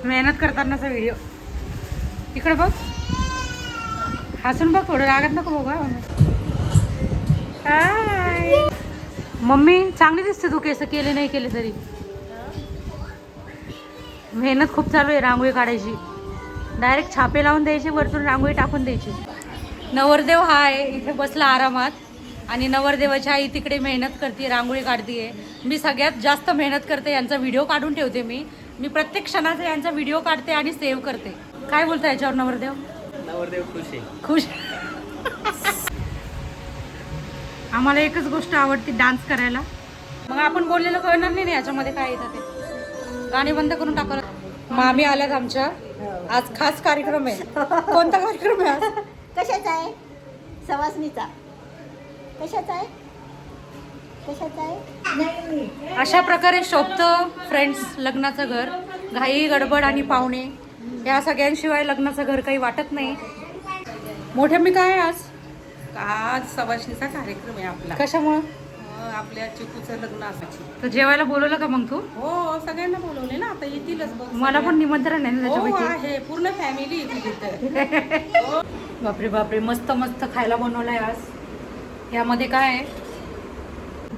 मेहनत करतानाचा व्हिडिओ. इकडे बघ, हसून बघ, थोडं रागात नको बघ. हाय मम्मी, चांगली दिसते तू, केस केले नाही केले तरी. मेहनत खूप चालू आहे रांगोळी काढायची. डायरेक्ट छापे लावून द्यायची, वरतून रांगोळी टाकून द्यायची. नवरदेव हा आहे इथे बसला आरामात आणि नवरदेवाची आई तिकडे मेहनत करते, रांगोळी काढते. मी सगळ्यात जास्त मेहनत करते, यांचा व्हिडिओ काढून ठेवते. मी प्रत्येक क्षणाचा यांचा व्हिडिओ काढते आणि सेव्ह करते. काय बोलता याच्यावर नवरदेव? नवरदेव खुश आहे. खुश. आम्हाला एकच गोष्ट आवडते, डान्स करायला. मग आपण बोललेलं कळणार नाही याच्यामध्ये काय येतं ते. गाणी बंद करून टाकलं. मामी आल्यात आमच्या. आज खास कार्यक्रम आहे. कोणता कार्यक्रम आहे आज? कशाचा आहे? सवासणीचा. कशाचा आहे? कशाचा आहे? अशा प्रकारे शोभतं फ्रेंड्स लग्नाचं घर. घाई गडबड आणि पाहुणे या सगळ्यांशिवाय लग्नाचं घर काही वाटत नाही. मोठ्या मी काय आज आज सवासणीचा कार्यक्रम आहे आपला. कशामुळं? आपल्या चिकूचं लग्न असायची. तर जेवायला बोलवलं का मग तू? हो, सगळ्यांना बोलवले ना, आता येतीलच बघ. मला पण निमंत्रण आहे ना हो त्याच्यापैकी. आहे, पूर्ण फॅमिली तिथे. बापरे बापरे, मस्त मस्त खायला बनवलंय आज. यामध्ये काय आहे?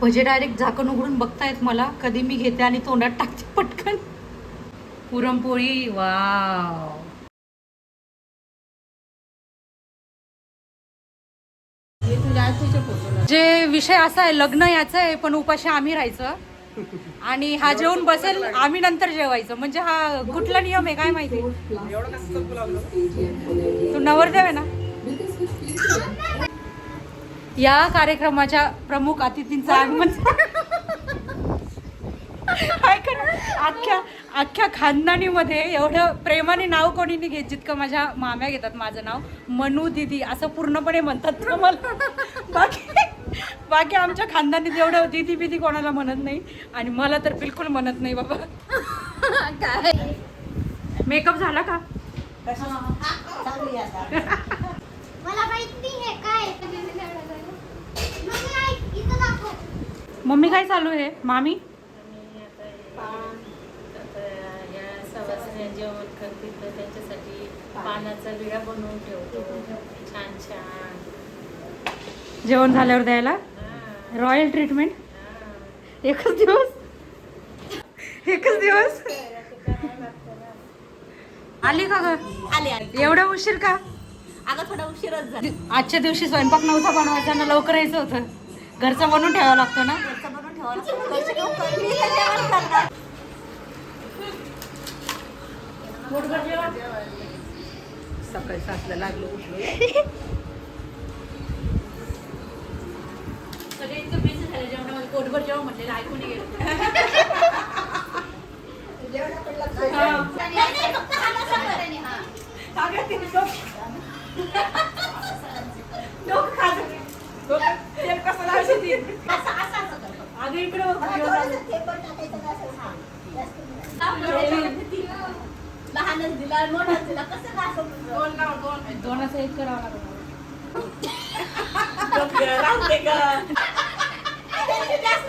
भजे डायरेक्ट झाकण उघडून बघतायत मला. कधी मी घेते आणि तोंडात टाकते पटकन. पुरणपोळी, वाव. जे विषय असा आहे, लग्न याचं आहे पण उपाशी आम्ही राहायचं आणि हा जेवून बसेल, आम्ही नंतर जेवायचं. म्हणजे हा कुठला नियम आहे काय माहिती. तू नवरदेव आहे ना. या कार्यक्रमाच्या प्रमुख अतिथींचं आगमन. अख्ख्या खानदानीमध्ये एवढं प्रेमाने नाव कोणी नाही घेत जितकं माझ्या माम्या घेतात. माझं नाव मनू दीदी असं पूर्णपणे म्हणतात ना मला. बाकी आमच्या खानदानीत एवढं दीदी बिदी कोणाला म्हणत नाही आणि मला तर बिलकुल म्हणत नाही बाबा. काय मेकअप झाला का? मला माहित नाही हे काय. मम्मी काय चालू आहे? मामी जेवण करते तर त्यांच्यासाठी पानाचा विडा बनवून ठेवतो. छान छान जेवण झाल्यावर द्यायला रॉयल ट्रीटमेंट. एकच दिवस आली का ग? आले एवढा उशीर का? अगं थोडा उशीरच झाला. आजच्या दिवशी स्वयंपाक नव्हता बनवायचा ना, लवकर यायचं होतं. घरचा बनवून ठेवावा लागतो ना. बनवून ठेवायला. सकाळी 7ला लागलो. पोटभर जेव्हा म्हटलेलं ऐकून गेलं. लहानच दिला, मोठाच दिला, कसं का असं? दोनाचं एक करावं लागलं. जास्त